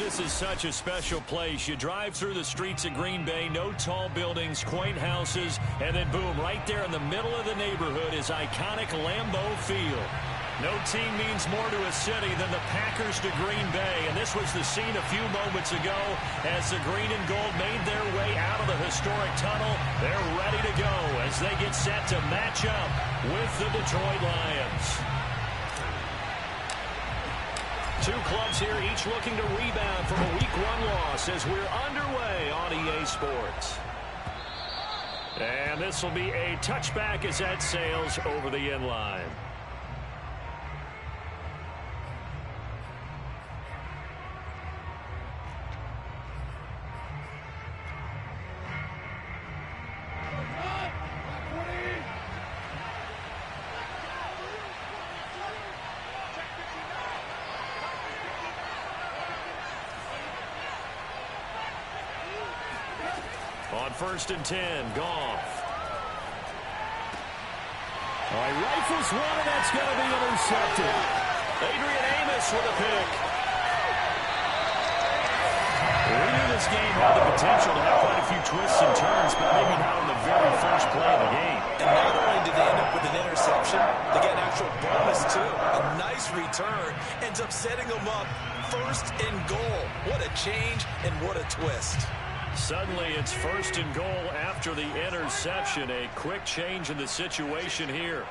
This is such a special place. You drive through the streets of Green Bay, no tall buildings, quaint houses, and then boom, right there in the middle of the neighborhood is iconic Lambeau Field. No team means more to a city than the Packers to Green Bay, and this was the scene a few moments ago as the green and gold made their way out of the historic tunnel. They're ready to go as they get set to match up with the Detroit Lions. Two clubs here, each looking to rebound from a Week 1 loss as we're underway on EA Sports. And this will be a touchback as that sails over the end line. On 1st and 10, Goff. All right, rifles one, and that's going to be intercepted. Adrian Amos with a pick. We knew this game had the potential to have quite a few twists and turns, but maybe not in the very first play of the game. And not only did they end up with an interception, they get an actual bonus, too. A nice return ends up setting them up 1st and goal. What a change and what a twist. Suddenly it's 1st and goal after the interception. A quick change in the situation here.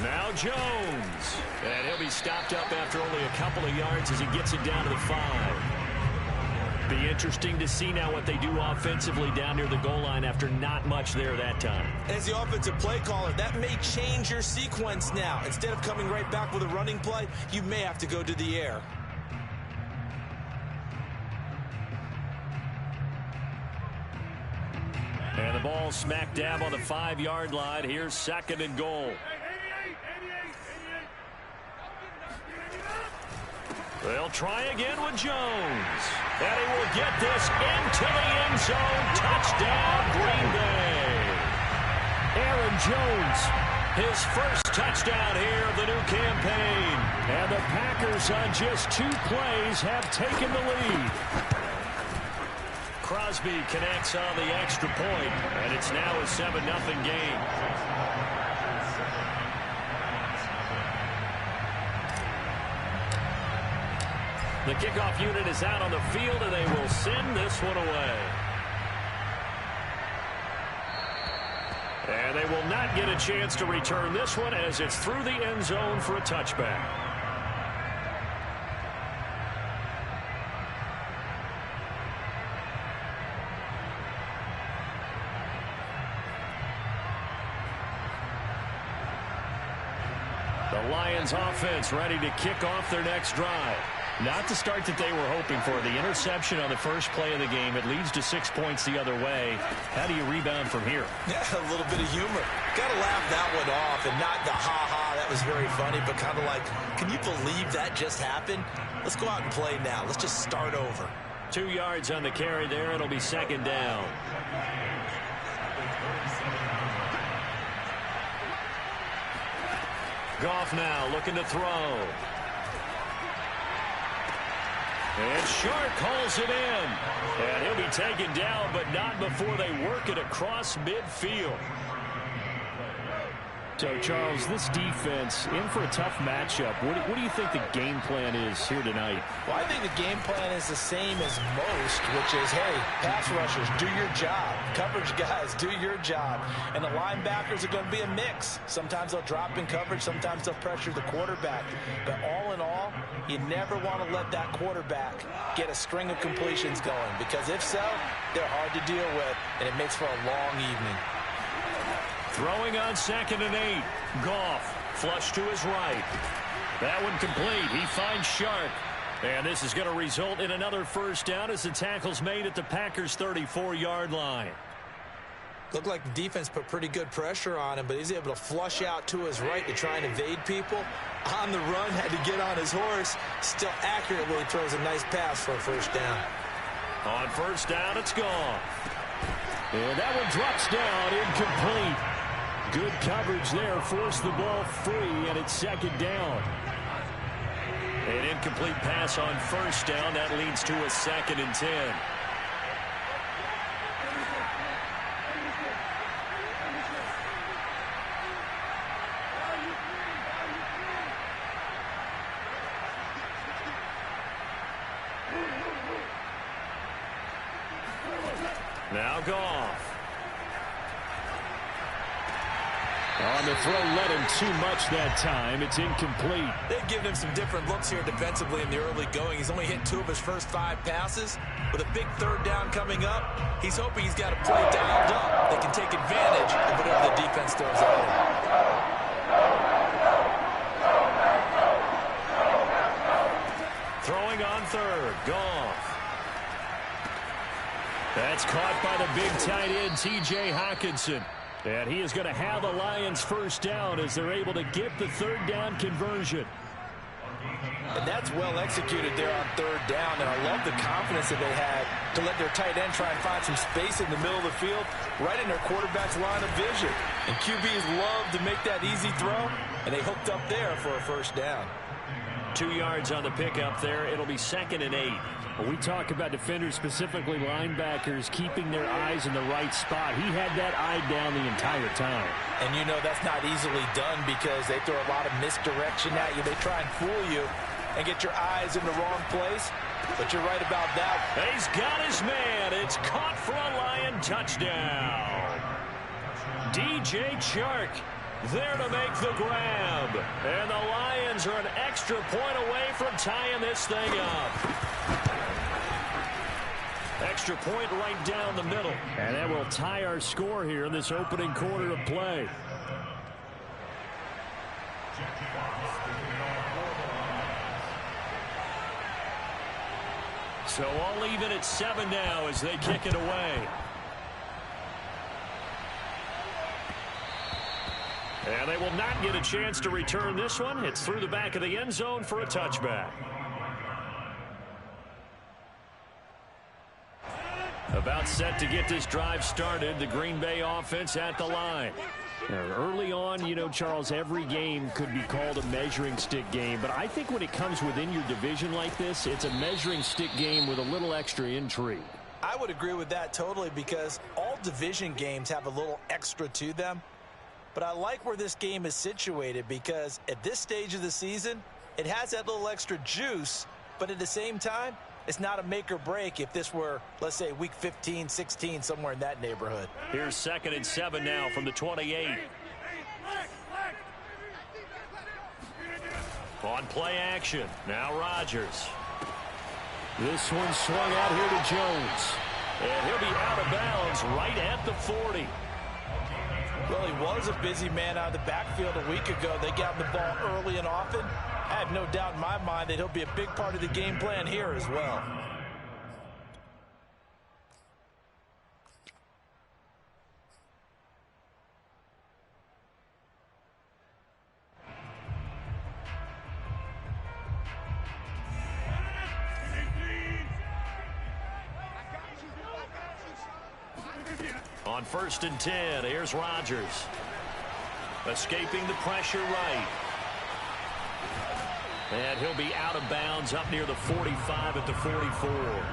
Now Jones. And he'll be stopped up after only a couple of yards as he gets it down to the 5. Be interesting to see now what they do offensively down near the goal line after not much there that time. As the offensive play caller, that may change your sequence now. Instead of coming right back with a running play, you may have to go to the air. And the ball smack dab on the 5-yard line. Here's 2nd and goal. They'll try again with Jones. And he will get this into the end zone. Touchdown, Green Bay. Aaron Jones, his first touchdown here of the new campaign. And the Packers on just 2 plays have taken the lead. Crosby connects on the extra point, and it's now a 7-0 game. The kickoff unit is out on the field, and they will send this one away. And they will not get a chance to return this one as it's through the end zone for a touchback. The Lions offense ready to kick off their next drive. Not the start that they were hoping for. The interception on the first play of the game. It leads to 6 points the other way. How do you rebound from here? Yeah, a little bit of humor. Got to laugh that one off and not the ha-ha. That was very funny, but kind of like, can you believe that just happened? Let's go out and play now. Let's just start over. 2 yards on the carry there. It'll be 2nd down. Goff now looking to throw. And Sharp calls it in. And he'll be taken down, but not before they work it across midfield. So, Charles, this defense in for a tough matchup. What do you think the game plan is here tonight? Well, I think the game plan is the same as most, which is, hey, pass rushers, do your job. Coverage guys, do your job. And the linebackers are going to be a mix. Sometimes they'll drop in coverage. Sometimes they'll pressure the quarterback. But all in all, you never want to let that quarterback get a string of completions going, because if so, they're hard to deal with, and it makes for a long evening. Throwing on 2nd and 8. Goff flush to his right. That one complete. He finds Sharp. And this is going to result in another first down as the tackle's made at the Packers' 34-yard line. Looked like the defense put pretty good pressure on him, but he's able to flush out to his right to try and evade people. On the run, had to get on his horse. Still accurately throws a nice pass for a first down. On 1st down, it's Goff. And that one drops down, incomplete. Good coverage there, forced the ball free, and it's 2nd down. An incomplete pass on first down. That leads to a 2nd and 10. Now Goff. On the throw, let him too much that time. It's incomplete. They've given him some different looks here defensively in the early going. He's only hit 2 of his first 5 passes. With a big 3rd down coming up, he's hoping he's got a play dialed up that can take advantage of whatever the defense throws at him. Throwing on 3rd. Goff. That's caught by the big tight end, T.J. Hockenson. And he is going to have the Lions first down as they're able to get the 3rd down conversion. And that's well executed there on 3rd down. And I love the confidence that they had to let their tight end try and find some space in the middle of the field, right in their quarterback's line of vision. And QBs love to make that easy throw, and they hooked up there for a first down. 2 yards on the pickup there. It'll be 2nd and 8. When we talk about defenders, specifically linebackers, keeping their eyes in the right spot, he had that eye down the entire time. And you know that's not easily done because they throw a lot of misdirection at you. They try and fool you and get your eyes in the wrong place. But you're right about that. He's got his man. It's caught for a Lion touchdown. DJ Chark there to make the grab. And the Lions are an extra point away from tying this thing up. Extra point right down the middle. And that will tie our score here in this opening quarter of play. So all even at 7 now as they kick it away. And they will not get a chance to return this one. It's through the back of the end zone for a touchback. About set to get this drive started. The Green Bay offense at the line. Early on, you know, Charles, every game could be called a measuring stick game. But I think when it comes within your division like this, it's a measuring stick game with a little extra intrigue. I would agree with that totally because all division games have a little extra to them. But I like where this game is situated because at this stage of the season, it has that little extra juice. But at the same time, it's not a make or break if this were, let's say, week 15, 16, somewhere in that neighborhood. Here's 2nd and 7 now from the 28. On play action. Now Rodgers. This one swung out here to Jones. And he'll be out of bounds right at the 40. Well, he was a busy man out of the backfield a week ago. They got him the ball early and often. I have no doubt in my mind that he'll be a big part of the game plan here as well. On 1st and 10, here's Rodgers. Escaping the pressure right. And he'll be out of bounds up near the 45 at the 44.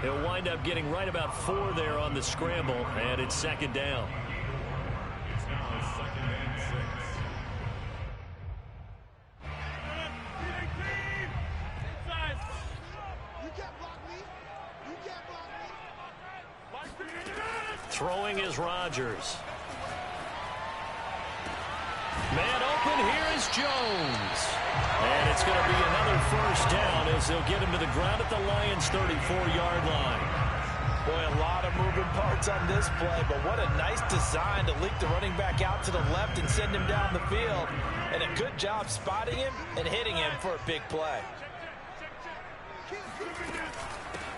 He'll wind up getting right about 4 there on the scramble, and it's 2nd down. Throwing is Rodgers. Man open, here is Jones. And it's going to be another first down as they'll get him to the ground at the Lions' 34-yard line. Boy, a lot of moving parts on this play, but what a nice design to leak the running back out to the left and send him down the field. And a good job spotting him and hitting him for a big play.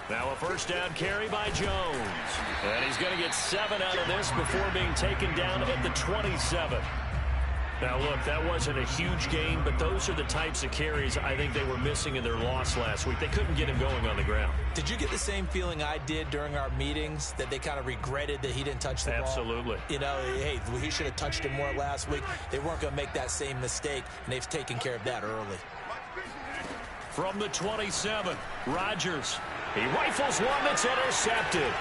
Now a first down carry by Jones. And he's going to get 7 out of this before being taken down at the 27. Now, look, that wasn't a huge gain, but those are the types of carries I think they were missing in their loss last week. They couldn't get him going on the ground. Did you get the same feeling I did during our meetings, that they kind of regretted that he didn't touch the ball? Absolutely. You know, hey, he should have touched it more last week. They weren't going to make that same mistake, and they've taken care of that early. From the 27, Rodgers. He rifles one that's intercepted.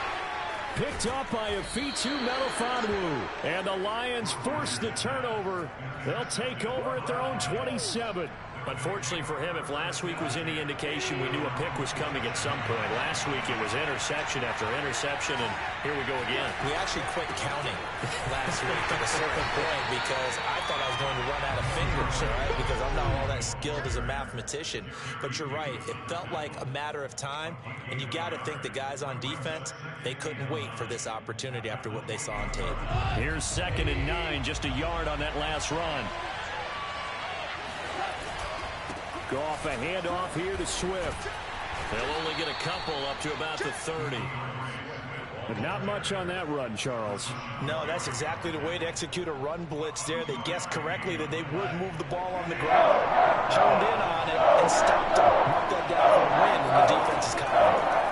Picked up by Afitu Melifonwu. And the Lions force the turnover. They'll take over at their own 27. Unfortunately for him, if last week was any indication, we knew a pick was coming at some point. Last week it was interception after interception, and here we go again. We actually quit counting last week at a certain point because I thought I was going to run out of fingers, all right, because I'm not all that skilled as a mathematician. But you're right. It felt like a matter of time, and you got to think the guys on defense, they couldn't wait for this opportunity after what they saw on tape. Here's 2nd and 9, just a yard on that last run. Goff, a handoff here to Swift. They'll only get a couple up to about the 30. But not much on that run, Charles. No, that's exactly the way to execute a run blitz there. They guessed correctly that they would move the ball on the ground, honed in on it, and stopped them. Mark that down for a win, and the defense is confident.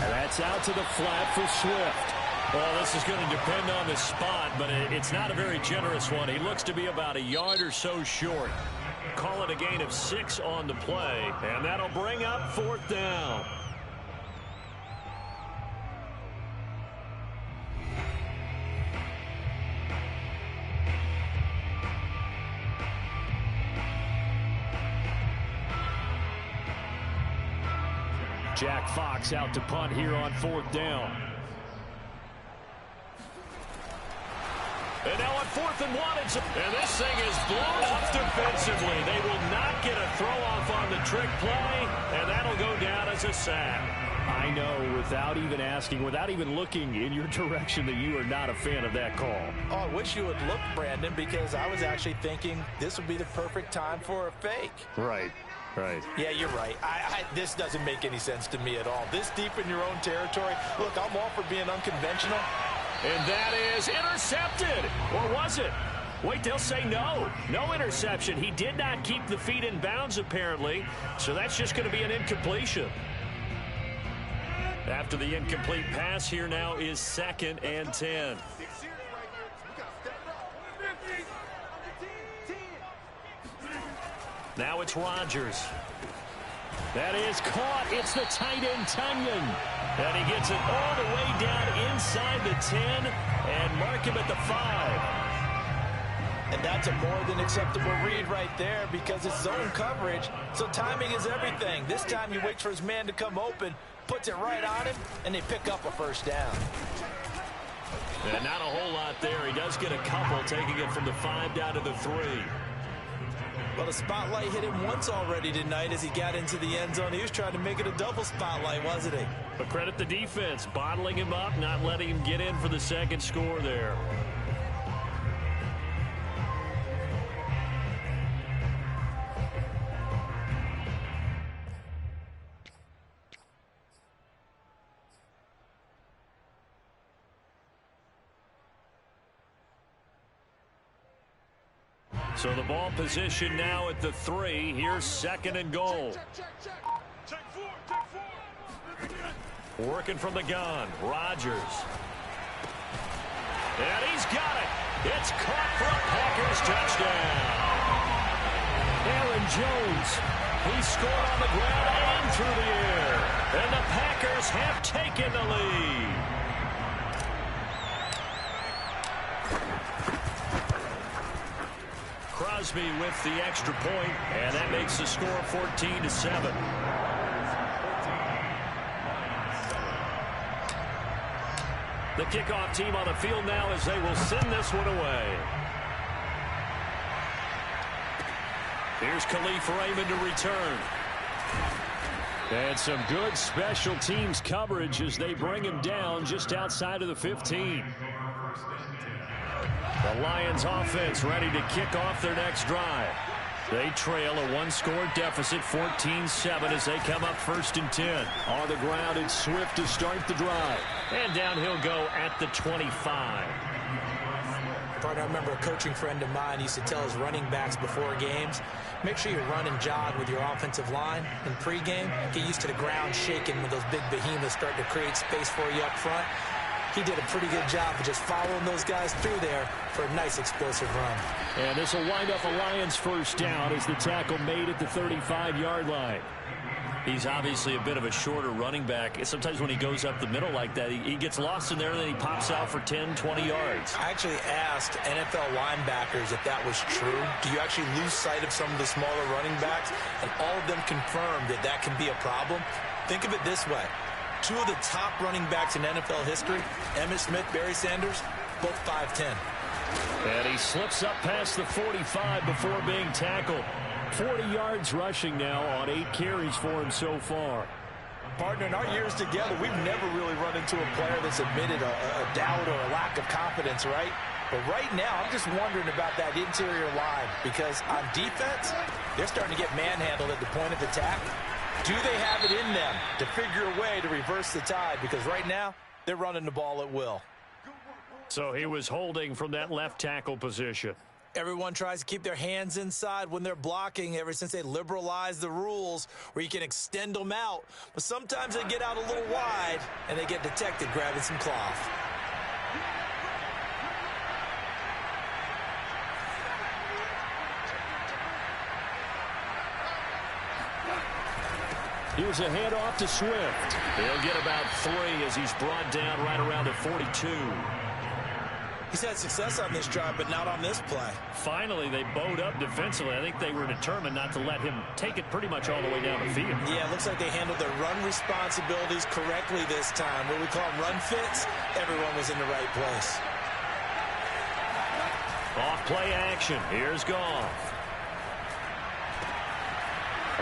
And that's out to the flat for Swift. Well, this is going to depend on the spot, but it's not a very generous one. He looks to be about a yard or so short. Call it a gain of 6 on the play, and that'll bring up 4th down. Jack Fox out to punt here on 4th down. And now on 4th and 1, and this thing is blown up defensively. They will not get a throw-off on the trick play, and that'll go down as a sack. I know, without even asking, without even looking in your direction, that you are not a fan of that call. Oh, I wish you would look, Brandon, because I was actually thinking this would be the perfect time for a fake. Right. Right. Yeah, you're right. This doesn't make any sense to me at all. This deep in your own territory, look, I'm all for being unconventional. And that is intercepted. Or was it? Wait, they'll say no. No interception. He did not keep the feet in bounds, apparently. So that's just going to be an incompletion. After the incomplete pass, here now is 2nd and 10. Now it's Rodgers. That is caught. It's the tight end, Tunyon. And he gets it all the way down inside the 10 and mark him at the 5. And that's a more than acceptable read right there because it's zone coverage, so timing is everything. This time he waits for his man to come open, puts it right on him, and they pick up a 1st down. And not a whole lot there. He does get a couple, taking it from the 5 down to the 3. Well, the spotlight hit him once already tonight as he got into the end zone. He was trying to make it a double spotlight, wasn't he? But credit the defense, bottling him up, not letting him get in for the 2nd score there. So the ball position now at the 3. Here's 2nd and goal. Working from the gun, Rodgers. And he's got it. It's caught for a Packers touchdown. Aaron Jones. He scored on the ground and through the air. And the Packers have taken the lead. Crosby with the extra point, and that makes the score 14-7. The kickoff team on the field now as they will send this one away. Here's Khalif Raymond to return. And some good special teams coverage as they bring him down just outside of the 15. The Lions offense ready to kick off their next drive. They trail a 1-score deficit, 14-7, as they come up 1st and 10. On the ground, it's Swift to start the drive. And down he'll go at the 25. Partner, I remember a coaching friend of mine used to tell his running backs before games, make sure you run and jog with your offensive line in pregame. Get used to the ground shaking when those big behemoths start to create space for you up front. He did a pretty good job of just following those guys through there for a nice explosive run. And this will wind up a Lions first down as the tackle made at the 35-yard line. He's obviously a bit of a shorter running back. Sometimes when he goes up the middle like that, he gets lost in there, and then he pops out for 10, 20 yards. I actually asked NFL linebackers if that was true. Do you actually lose sight of some of the smaller running backs? And all of them confirmed that that can be a problem. Think of it this way. Two of the top running backs in NFL history, Emmitt Smith, Barry Sanders, both 5'10". And he slips up past the 45 before being tackled. 40 yards rushing now on 8 carries for him so far. Partner, in our years together, we've never really run into a player that's admitted a doubt or a lack of confidence, right? But right now, I'm just wondering about that interior line, because on defense, they're starting to get manhandled at the point of attack. Do they have it in them to figure a way to reverse the tide? Because right now, they're running the ball at will. So he was holding from that left tackle position. Everyone tries to keep their hands inside when they're blocking ever since they liberalized the rules where you can extend them out. But sometimes they get out a little wide, and they get detected grabbing some cloth. Here's a handoff to Swift. He'll get about 3 as he's brought down right around the 42. He's had success on this drive, but not on this play. Finally, they bowed up defensively. I think they were determined not to let him take it pretty much all the way down the field. Yeah, it looks like they handled their run responsibilities correctly this time. What we call them run fits, everyone was in the right place. Off play action. Here's Goff.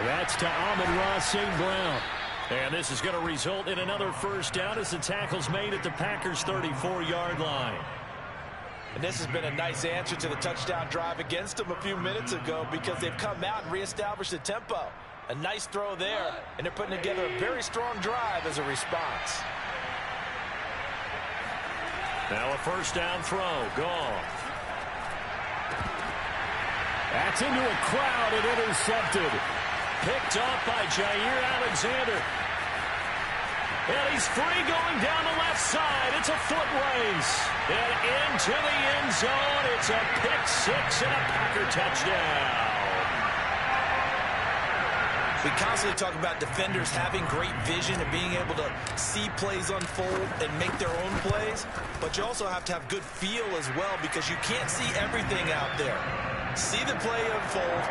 That's to Amon-Ra St. Brown. And this is going to result in another first down as the tackle's made at the Packers' 34-yard line. And this has been a nice answer to the touchdown drive against them a few minutes ago, because they've come out and reestablished the tempo. A nice throw there, and they're putting together a very strong drive as a response. Now a first down throw. Goff. That's into a crowd and intercepted. Picked up by Jair Alexander. And he's free going down the left side. It's a foot race. And into the end zone. It's a pick 6 and a Packer touchdown. We constantly talk about defenders having great vision and being able to see plays unfold and make their own plays. But you also have to have good feel as well, because you can't see everything out there. See the play unfold,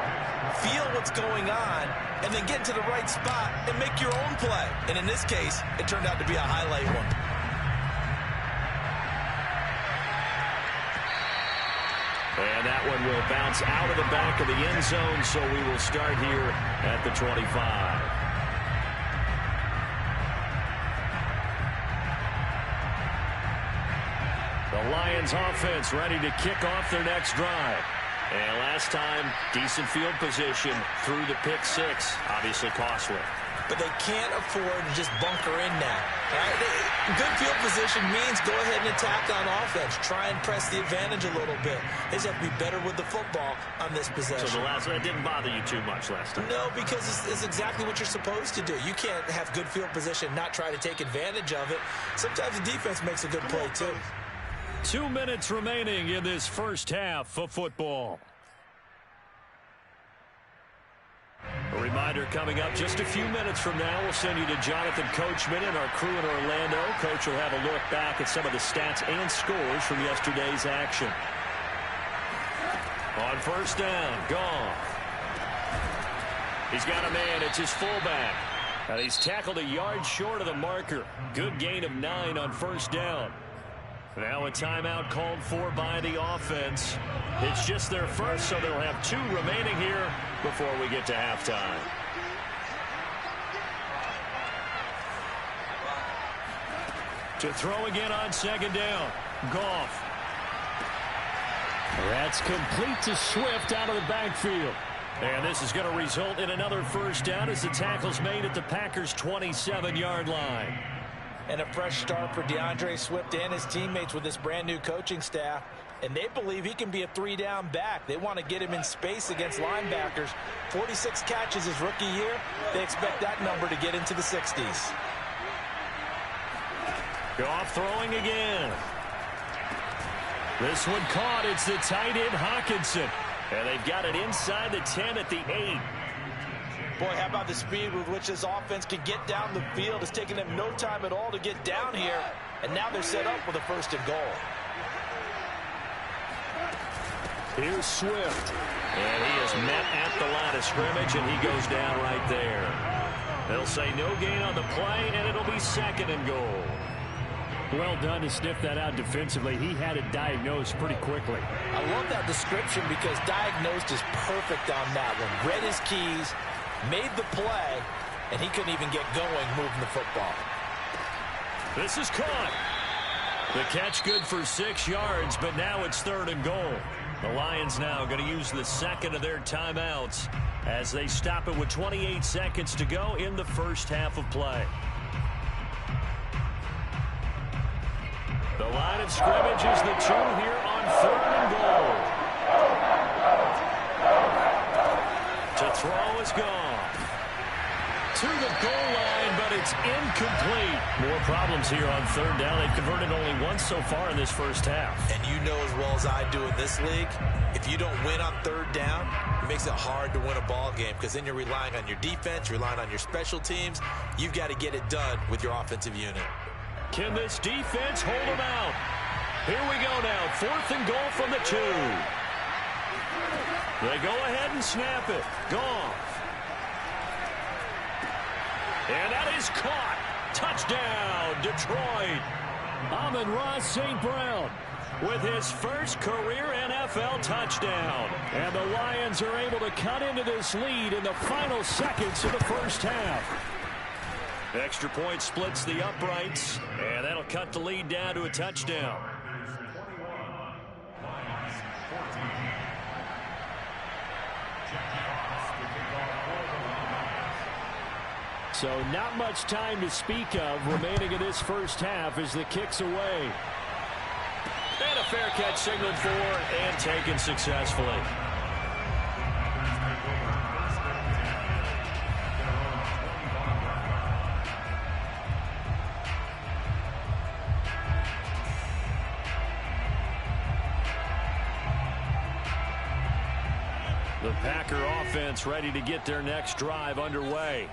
feel what's going on, and then get into the right spot and make your own play. And in this case, it turned out to be a highlight one. And that one will bounce out of the back of the end zone, so we will start here at the 25. The Lions offense ready to kick off their next drive. And last time, decent field position through the pick 6, obviously costly. But they can't afford to just bunker in now. Right? Good field position means go ahead and attack on offense. Try and press the advantage a little bit. They just have to be better with the football on this possession. So the last one didn't bother you too much last time? No, because it's exactly what you're supposed to do. You can't have good field position and not try to take advantage of it. Sometimes the defense makes a good play too. 2 minutes remaining in this first half of football. A reminder coming up just a few minutes from now. We'll send you to Jonathan Coachman and our crew in Orlando. Coach will have a look back at some of the stats and scores from yesterday's action. On first down, Goff. He's got a man. It's his fullback. And he's tackled a yard short of the marker. Good gain of 9 on first down. Now a timeout called for by the offense. It's just their first, so they'll have 2 remaining here before we get to halftime. To throw again on second down. Goff. That's complete to Swift out of the backfield. And this is going to result in another first down as the tackle's made at the Packers' 27-yard line. And a fresh start for DeAndre Swift and his teammates with this brand new coaching staff. And they believe he can be a 3-down back. They want to get him in space against linebackers. 46 catches his rookie year. They expect that number to get into the 60s. Goff throwing again. This one caught. It's the tight end Hawkinson. And they've got it inside the 10 at the 8. Boy, how about the speed with which this offense can get down the field? It's taken them no time at all to get down here. And now they're set up with a 1st and goal. Here's Swift. And he is met at the line of scrimmage, and he goes down right there. They'll say no gain on the play, and it'll be 2nd and goal. Well done to sniff that out defensively. He had it diagnosed pretty quickly. I love that description because diagnosed is perfect on that one. Read his keys, made the play, and he couldn't even get going moving the football. This is caught. The catch good for 6 yards, but now it's 3rd and goal. The Lions now going to use the 2nd of their timeouts as they stop it with 28 seconds to go in the first half of play. The line of scrimmage is the 2 here on 3rd and goal. To throw is gone. To the goal line, but it's incomplete. More problems here on 3rd down. They've converted only once so far in this first half. And you know as well as I do in this league, if you don't win on 3rd down, it makes it hard to win a ball game because then you're relying on your defense, relying on your special teams. You've got to get it done with your offensive unit. Can this defense hold them out? Here we go now. 4th and goal from the 2. They go ahead and snap it. Goff. And that is caught. Touchdown, Detroit. Amon-Ra St. Brown with his first career NFL touchdown. And the Lions are able to cut into this lead in the final seconds of the first half. Extra point splits the uprights, and that'll cut the lead down to a touchdown. So not much time to speak of remaining in this first half as the kick's away. And a fair catch signaled for and taken successfully. The Packer offense ready to get their next drive underway.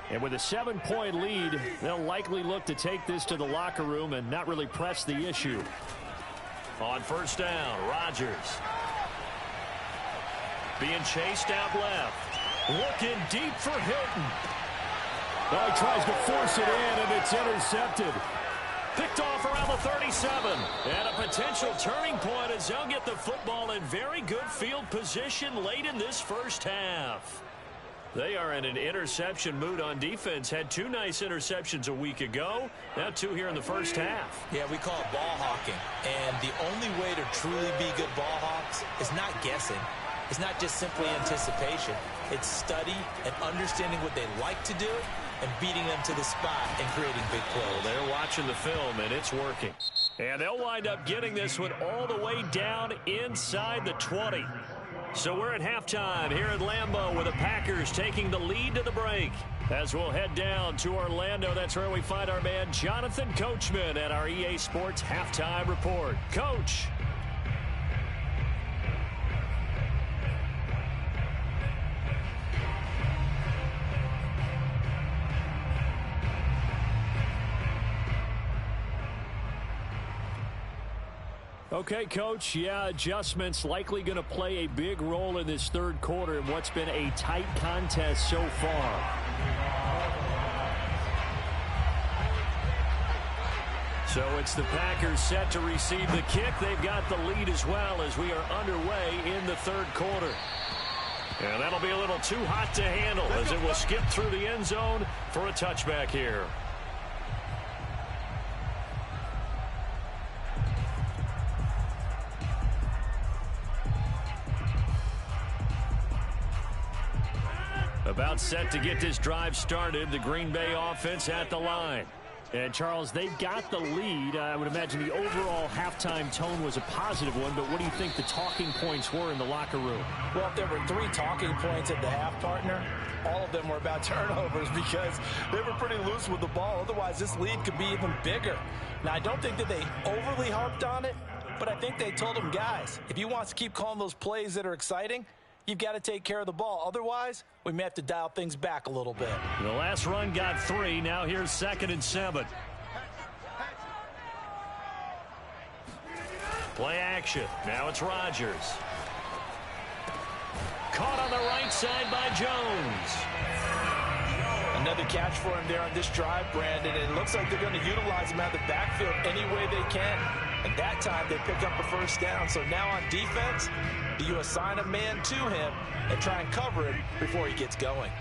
And with a 7-point lead, they'll likely look to take this to the locker room and not really press the issue. On 1st down, Rodgers. Being chased out left. Looking deep for Hilton. Oh, he tries to force it in, and it's intercepted. Picked off around the 37. And a potential turning point as they'll get the football in very good field position late in this first half. They are in an interception mood on defense. Had 2 nice interceptions a week ago. Now 2 here in the first half. Yeah, we call it ball hawking. And the only way to truly be good ball hawks is not guessing. It's not just simply anticipation. It's study and understanding what they like to do and beating them to the spot and creating big plays. Well, they're watching the film, and it's working. And they'll wind up getting this one all the way down inside the 20. So we're at halftime here at Lambeau with the Packers taking the lead to the break. As we'll head down to Orlando, that's where we find our man Jonathan Coachman at our EA Sports Halftime Report. Coach. Okay, Coach, yeah, adjustments likely going to play a big role in this 3rd quarter in what's been a tight contest so far. So it's the Packers set to receive the kick. They've got the lead as well as we are underway in the 3rd quarter. And that'll be a little too hot to handle as it will skip through the end zone for a touchback here. About set to get this drive started. The Green Bay offense at the line. And, Charles, they've got the lead. I would imagine the overall halftime tone was a positive one, but what do you think the talking points were in the locker room? Well, if there were 3 talking points at the half, partner, all of of them were about turnovers because they were pretty loose with the ball. Otherwise, this lead could be even bigger. Now, I don't think that they overly harped on it, but I think they told them, guys, if you want to keep calling those plays that are exciting, you've got to take care of the ball. Otherwise, we may have to dial things back a little bit. The last run got 3. Now here's 2nd and 7. Play action. Now it's Rodgers. Caught on the right side by Jones. Another catch for him there on this drive, Brandon. It looks like they're going to utilize him out of the backfield any way they can. And that time they pick up a first down. So now on defense, do you assign a man to him and try and cover him before he gets going?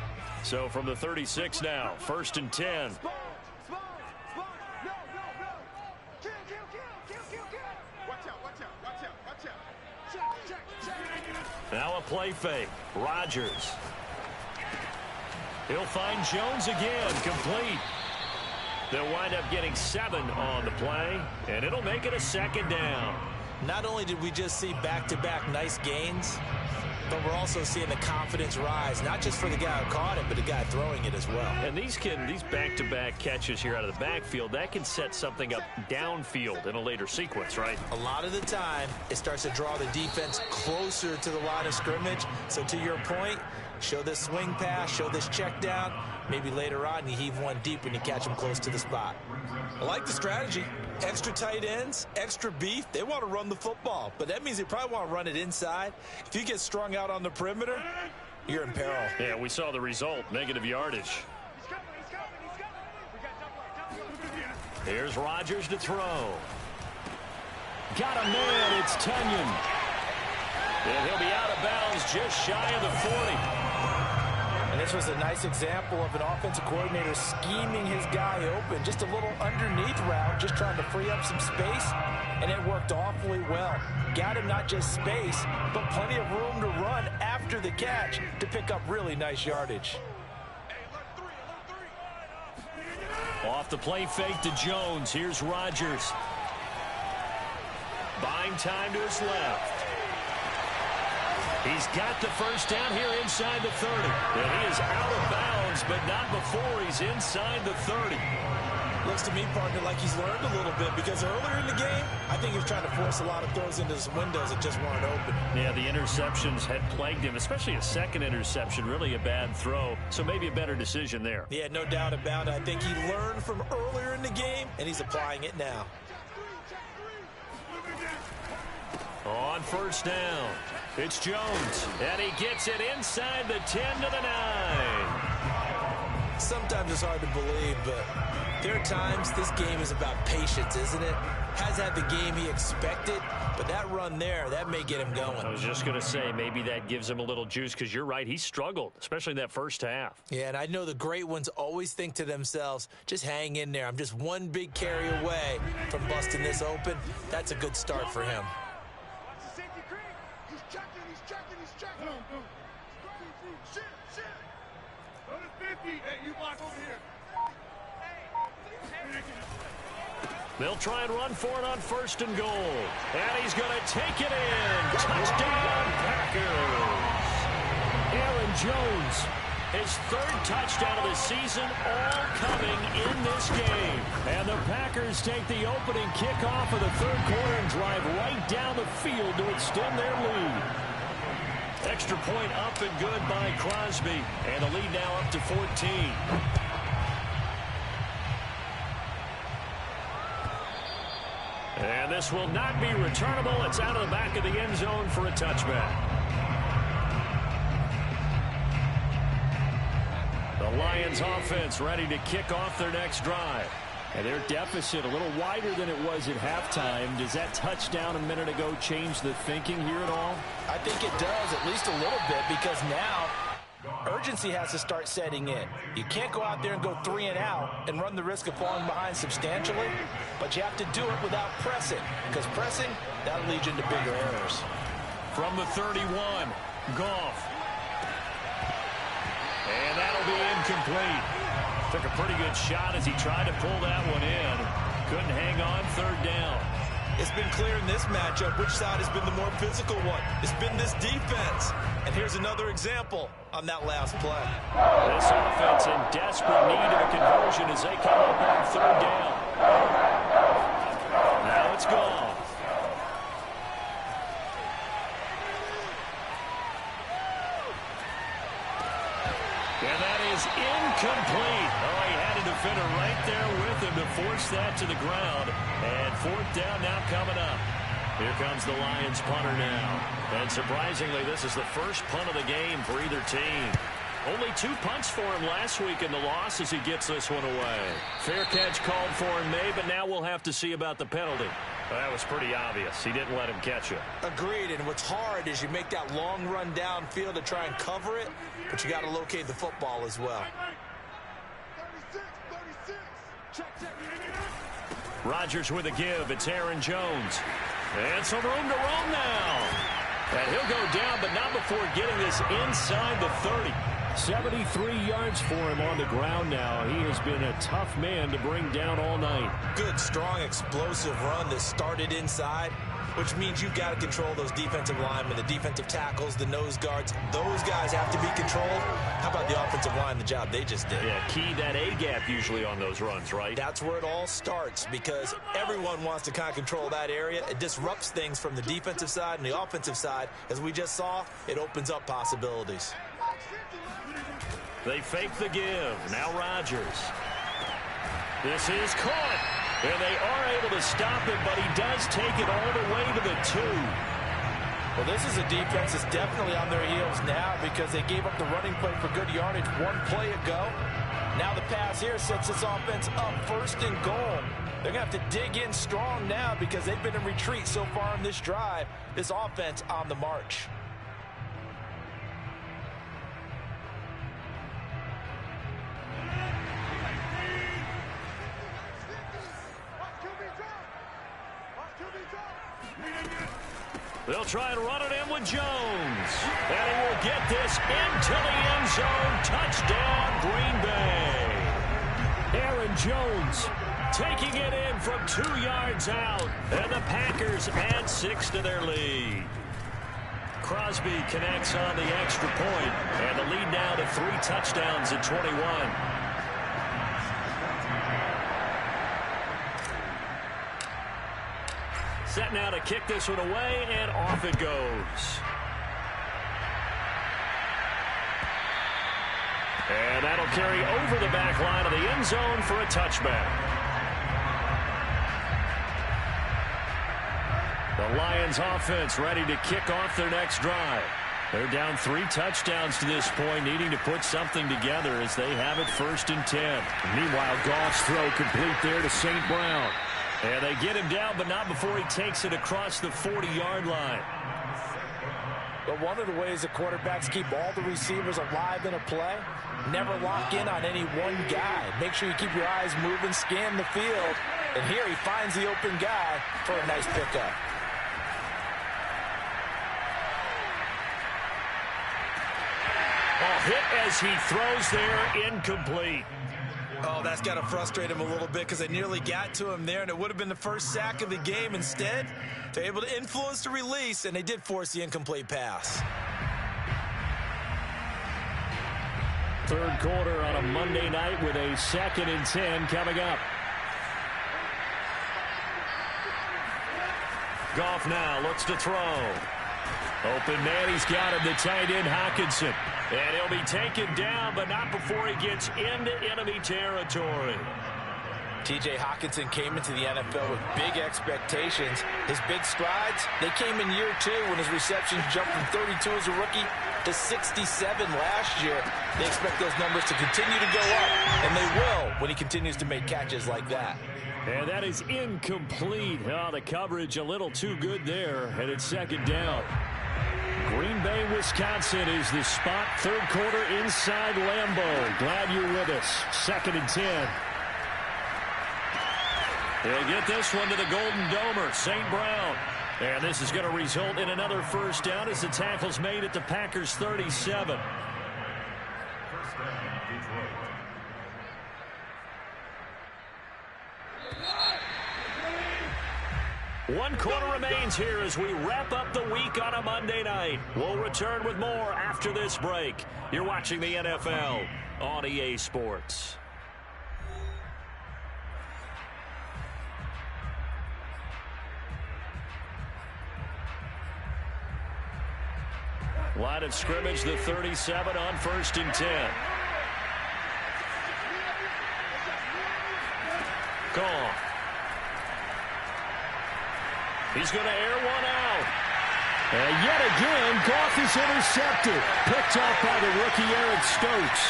So from the 36 now, 1st and 10. Now a play fake. Rodgers. He'll find Jones again. Complete. They'll wind up getting 7 on the play, and it'll make it a 2nd down. Not only did we just see back-to-back nice gains, but we're also seeing the confidence rise, not just for the guy who caught it, but the guy throwing it as well. And these back-to-back catches here out of the backfield, that can set something up downfield in a later sequence, right? A lot of the time, it starts to draw the defense closer to the line of scrimmage. So to your point, show this swing pass, show this check down. Maybe later on you heave one deep when you catch them close to the spot. I like the strategy. Extra tight ends, extra beef. They want to run the football, but that means they probably want to run it inside. If you get strung out on the perimeter, you're in peril. Yeah, we saw the result, negative yardage. Here's Rodgers to throw. Got a man, it's Tunyon. And he'll be out of bounds just shy of the 40. And this was a nice example of an offensive coordinator scheming his guy open. Just a little underneath route, just trying to free up some space, and it worked awfully well. Got him not just space, but plenty of room to run after the catch to pick up really nice yardage. Off the play fake to Jones. Here's Rodgers. Buying time to his left. He's got the first down here inside the 30. And he is out of bounds, but not before he's inside the 30. Looks to me, partner, like he's learned a little bit, because earlier in the game, I think he was trying to force a lot of throws into some windows that just weren't open. Yeah, the interceptions had plagued him, especially a second interception, really a bad throw. So maybe a better decision there. Yeah, no doubt about it. I think he learned from earlier in the game, and he's applying it now. On first down, it's Jones, and he gets it inside the 10 to the 9. Sometimes it's hard to believe, but there are times this game is about patience, isn't it? Has had the game he expected, but that run there, that may get him going. I was just going to say, maybe that gives him a little juice, because you're right, he struggled, especially in that first half. Yeah, and I know the great ones always think to themselves, just hang in there. I'm just one big carry away from busting this open. That's a good start for him. They'll try and run for it on first and goal. And he's going to take it in. Touchdown, Packers. Aaron Jones, his 3rd touchdown of the season, all coming in this game. And the Packers take the opening kickoff of the 3rd quarter and drive right down the field to extend their lead. Extra point up and good by Crosby. And the lead now up to 14. And this will not be returnable. It's out of the back of the end zone for a touchback. The Lions offense ready to kick off their next drive. And their deficit a little wider than it was at halftime. Does that touchdown a minute ago change the thinking here at all? I think it does, at least a little bit, because now urgency has to start setting in. You can't go out there and go 3 and out and run the risk of falling behind substantially, but you have to do it without pressing, because pressing, that'll lead you into bigger errors. From the 31, Goff. And that'll be incomplete. Took a pretty good shot as he tried to pull that one in. Couldn't hang on 3rd down. It's been clear in this matchup which side has been the more physical one. It's been this defense. And here's another example on that last play. This offense in desperate need of a conversion as they come up on third down. Now it's gone. And that is incomplete. Oh, he had a defender right there with him to force that to the ground. And fourth down now coming up. Here comes the Lions punter now. And surprisingly, this is the first punt of the game for either team. Only 2 punts for him last week in the loss as he gets this one away. Fair catch called for him, May, but now we'll have to see about the penalty. That was pretty obvious. He didn't let him catch it. Agreed, and what's hard is you make that long run downfield to try and cover it, but you got to locate the football as well. Rodgers with a give. It's Aaron Jones. And some room to roam now. And he'll go down, but not before getting this inside the 30. 73 yards for him on the ground now. He has been a tough man to bring down all night. Good, strong, explosive run that started inside, which means you've got to control those defensive linemen, the defensive tackles, the nose guards. Those guys have to be controlled. How about the offensive line, the job they just did? Yeah, key that A-gap usually on those runs, right? That's where it all starts because everyone wants to kind of control that area. It disrupts things from the defensive side and the offensive side. As we just saw, it opens up possibilities. They fake the give. Now Rodgers. This is caught. And they are able to stop him, but he does take it all the way to the 2. Well, this is a defense that's definitely on their heels now because they gave up the running play for good yardage 1 play ago. Now the pass here sets this offense up 1st and goal. They're going to have to dig in strong now because they've been in retreat so far in this drive. This offense on the march. They'll try and run it in with Jones. And he will get this into the end zone. Touchdown, Green Bay. Aaron Jones taking it in from 2 yards out. And the Packers add 6 to their lead. Crosby connects on the extra point. And the lead now to 3 touchdowns at 21. Set now to kick this one away, and off it goes. And that'll carry over the back line of the end zone for a touchback. The Lions offense ready to kick off their next drive. They're down 3 touchdowns to this point, needing to put something together as they have it 1st and 10. Meanwhile, Goff's throw complete there to St. Brown. And they get him down, but not before he takes it across the 40-yard line. But one of the ways the quarterbacks keep all the receivers alive in a play, never lock in on any one guy. Make sure you keep your eyes moving, scan the field. And here he finds the open guy for a nice pickup. Hit as he throws there, incomplete. Oh, that's got to frustrate him a little bit because they nearly got to him there, and it would have been the first sack of the game. Instead, they're able to influence the release, and they did force the incomplete pass. 3rd quarter on a Monday night with a 2nd and 10 coming up. Goff now looks to throw. Open man, he's got him, the tight end Hockenson. And he'll be taken down, but not before he gets into enemy territory. T.J. Hockenson came into the NFL with big expectations. His big strides, they came in year 2 when his receptions jumped from 32 as a rookie to 67 last year. They expect those numbers to continue to go up, and they will when he continues to make catches like that. And that is incomplete. Oh, the coverage a little too good there, and it's 2nd down. Green Bay, Wisconsin is the spot. 3rd quarter inside Lambeau. Glad you're with us. 2nd and 10. He'll get this one to the Golden Domer, St. Brown. And this is going to result in another 1st down as the tackle's made at the Packers' 37. 1 quarter remains here as we wrap up the week on a Monday night. We'll return with more after this break. You're watching the NFL on EA Sports. Line of scrimmage, the 37 on 1st and 10. Goff. He's going to air one out. And yet again, Goff is intercepted. Picked up by the rookie Eric Stokes.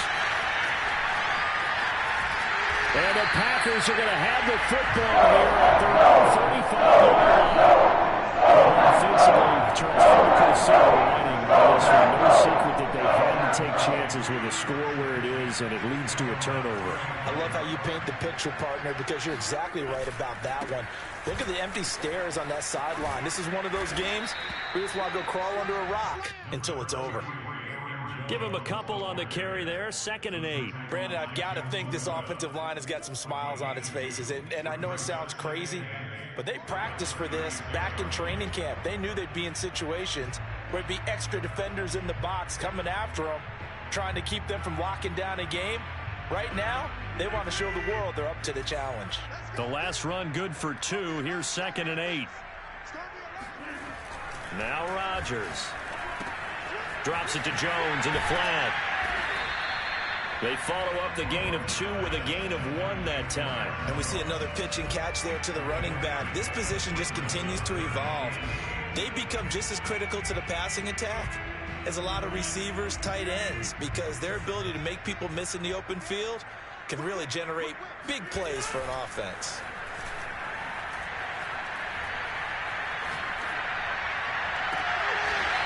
And the Packers are going to have the football here at their own 35-yard line. Offensively, Charles, critical silver lining to this one. No secret that they had to take chances with a score where it is, and it leads to a turnover. I love how you paint the picture, partner, because you're exactly right about that one. Look at the empty stairs on that sideline. This is one of those games where you just want to go crawl under a rock until it's over. Give him a couple on the carry there. 2nd and 8. Brandon, I've got to think this offensive line has got some smiles on its faces. And I know it sounds crazy, but they practiced for this back in training camp. They knew they'd be in situations where there'd be extra defenders in the box coming after them, trying to keep them from locking down a game. Right now, they want to show the world they're up to the challenge. The last run good for 2. Here's 2nd and 8. Now Rodgers. Drops it to Jones in the flat. They follow up the gain of 2 with a gain of 1 that time. And we see another pitch and catch there to the running back. This position just continues to evolve. They become just as critical to the passing attack as a lot of receivers, tight ends, because their ability to make people miss in the open field can really generate big plays for an offense.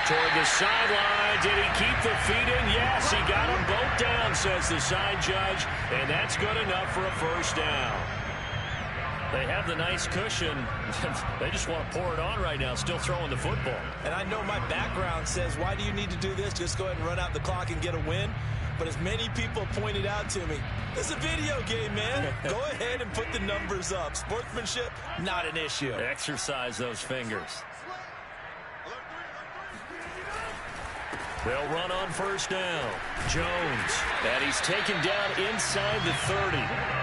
Toward the sideline. Did he keep the feet in? Yes, he got them both down, says the side judge. And that's good enough for a first down. They have the nice cushion. They just want to pour it on right now, still throwing the football. And I know my background says, why do you need to do this? Just go ahead and run out the clock and get a win. But as many people pointed out to me, this is a video game, man. Go ahead and put the numbers up. Sportsmanship, not an issue. Exercise those fingers. They'll run on first down. Jones. And he's taken down inside the 30.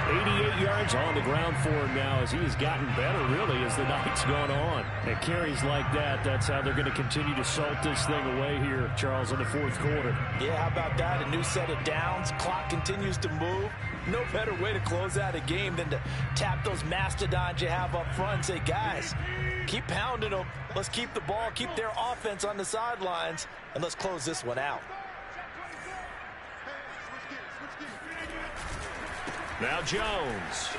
88 yards on the ground for him now as he has gotten better, really, as the night's gone on. And carries like that, that's how they're going to continue to salt this thing away here, Charles, in the 4th quarter. Yeah, how about that? A new set of downs. Clock continues to move. No better way to close out a game than to tap those mastodons you have up front and say, guys, keep pounding them. Let's keep the ball, keep their offense on the sidelines, and let's close this one out. Now Jones.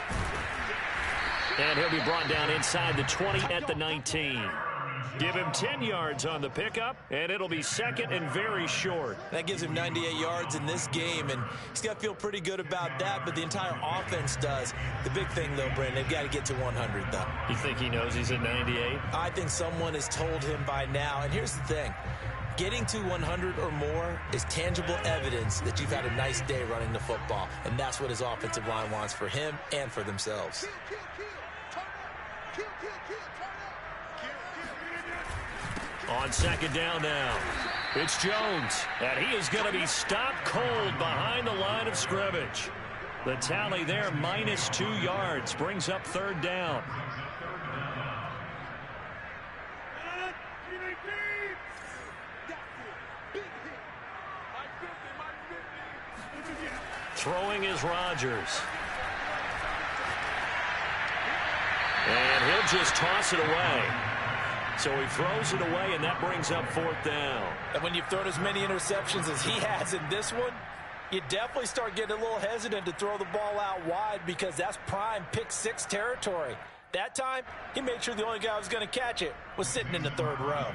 And he'll be brought down inside the 20 at the 19. Give him 10 yards on the pickup, and it'll be 2nd and very short. That gives him 98 yards in this game, and he's got to feel pretty good about that, but the entire offense does. The big thing, though, Brandon, they've got to get to 100, though. You think he knows he's at 98? I think someone has told him by now, and here's the thing. Getting to 100 or more is tangible evidence that you've had a nice day running the football, and that's what his offensive line wants for him and for themselves. On 2nd down now, it's Jones, and he is going to be stopped cold behind the line of scrimmage. The tally there, minus 2 yards, brings up 3rd down. Throwing is Rodgers. And he'll just toss it away. So he throws it away, and that brings up 4th down. And when you've thrown as many interceptions as he has in this one, you definitely start getting a little hesitant to throw the ball out wide because that's prime pick-6 territory. That time, he made sure the only guy who was going to catch it was sitting in the 3rd row.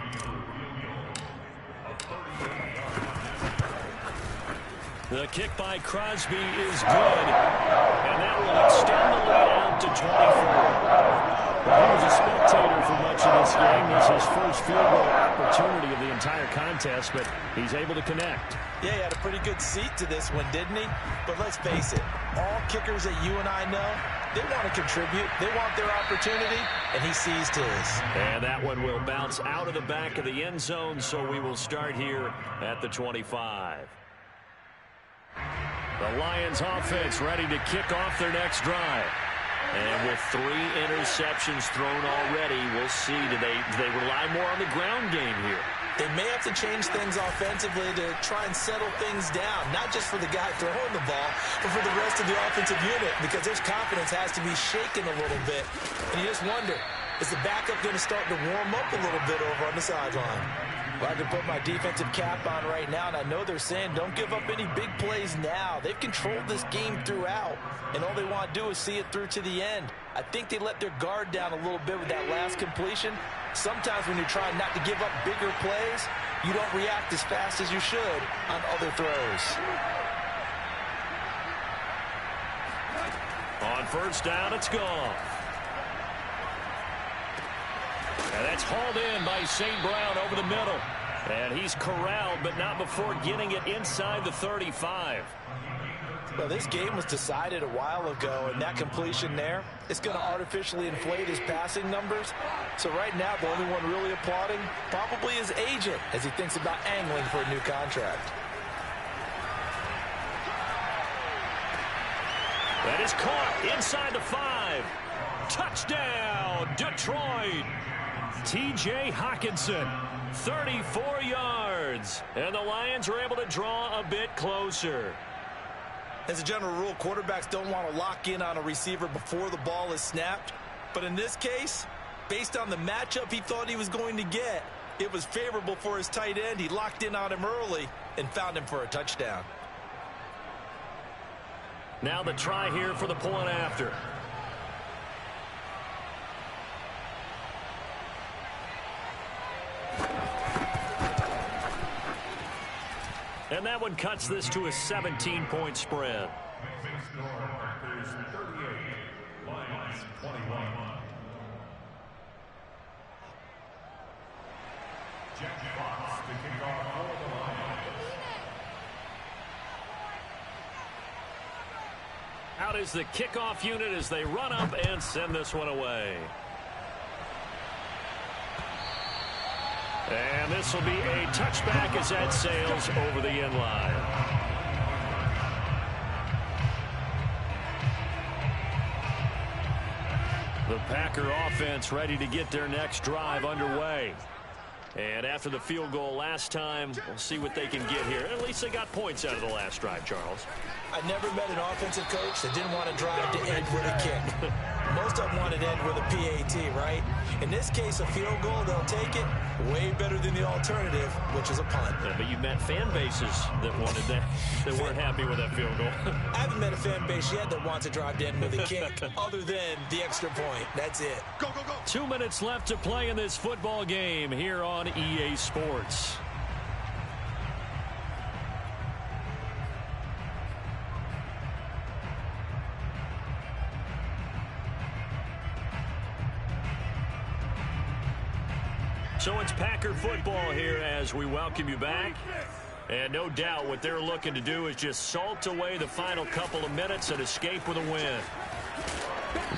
The kick by Crosby is good, and that will extend the lead out to 24. He was a spectator for much of this game. This is his first field goal opportunity of the entire contest, but he's able to connect. Yeah, he had a pretty good seat to this one, didn't he? But let's face it, all kickers that you and I know, they want to contribute. They want their opportunity, and he seized his. And that one will bounce out of the back of the end zone, so we will start here at the 25. The Lions offense ready to kick off their next drive. And with 3 interceptions thrown already, we'll see. Do they rely more on the ground game here? They may have to change things offensively to try and settle things down, not just for the guy throwing the ball, but for the rest of the offensive unit, because his confidence has to be shaken a little bit. And you just wonder, is the backup going to start to warm up a little bit over on the sideline? Well, I can put my defensive cap on right now, and I know they're saying don't give up any big plays now. They've controlled this game throughout, and all they want to do is see it through to the end. I think they let their guard down a little bit with that last completion. Sometimes when you're trying not to give up bigger plays, you don't react as fast as you should on other throws. On first down, it's gone. And that's hauled in by St. Brown over the middle. And he's corralled, but not before getting it inside the 35. Well, this game was decided a while ago, and that completion there is going to artificially inflate his passing numbers. So right now, the only one really applauding probably his agent as he thinks about angling for a new contract. That is caught inside the 5. Touchdown, Detroit. T.J. Hockenson, 34 yards. And the Lions are able to draw a bit closer. As a general rule, quarterbacks don't want to lock in on a receiver before the ball is snapped. But in this case, based on the matchup he thought he was going to get, it was favorable for his tight end. He locked in on him early and found him for a touchdown. Now the try here for the point after. And that one cuts this to a 17-point spread. Out is the kickoff unit as they run up and send this one away. And this will be a touchback as that sails over the end line. The Packer offense ready to get their next drive underway. And after the field goal last time, we'll see what they can get here. At least they got points out of the last drive, Charles. I never met an offensive coach that didn't want to drive to end with a kick. Most of them wanted to end with a PAT, right? In this case, a field goal, they'll take it. Way better than the alternative, which is a punt. Yeah, but you met fan bases that wanted that, that weren't happy with that field goal. I haven't met a fan base yet that wants to drive to end with a kick other than the extra point. That's it. Go, go, go. 2 minutes left to play in this football game here on EA Sports. So it's Packer football here as we welcome you back. And no doubt what they're looking to do is just salt away the final couple of minutes and escape with a win.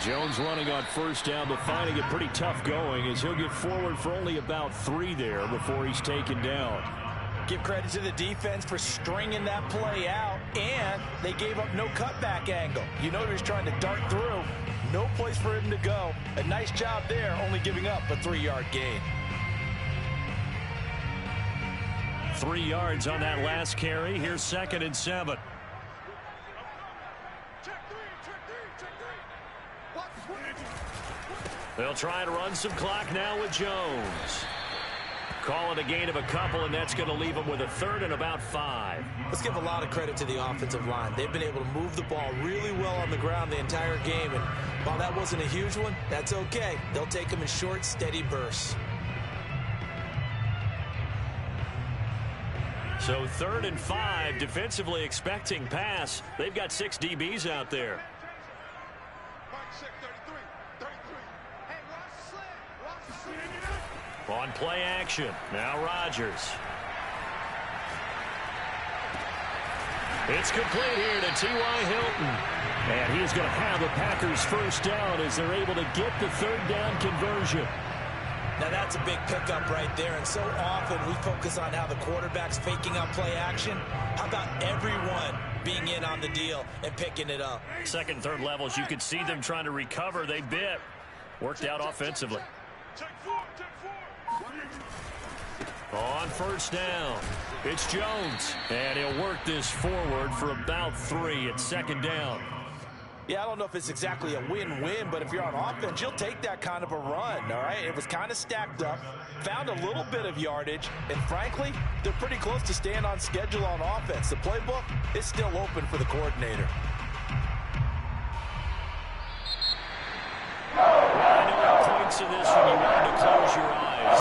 Jones running on first down, but finding it pretty tough going as he'll get forward for only about 3 there before he's taken down. Give credit to the defense for stringing that play out, and they gave up no cutback angle. You know he was trying to dart through. No place for him to go. A nice job there, only giving up a 3-yard gain. 3 yards on that last carry. Here's 2nd and 7. They'll try to run some clock now with Jones. Call it a gain of a couple, and that's going to leave them with a 3rd and about 5. Let's give a lot of credit to the offensive line. They've been able to move the ball really well on the ground the entire game, and while that wasn't a huge one, that's okay. They'll take them in short, steady bursts. So 3rd and 5, defensively expecting pass. They've got 6 DBs out there. On play action, now Rodgers. It's complete here to T.Y. Hilton. And he's going to have the Packers first down as they're able to get the third down conversion. Now that's a big pickup right there, and so often we focus on how the quarterback's faking out play action. How about everyone being in on the deal and picking it up? Second and third levels, you could see them trying to recover. They bit. Worked out offensively. On first down, it's Jones. And he'll work this forward for about 3 at second down. Yeah, I don't know if it's exactly a win-win, but if you're on offense, you'll take that kind of a run, all right? It was kind of stacked up, found a little bit of yardage, and frankly, they're pretty close to staying on schedule on offense. The playbook is still open for the coordinator. I know points of this when you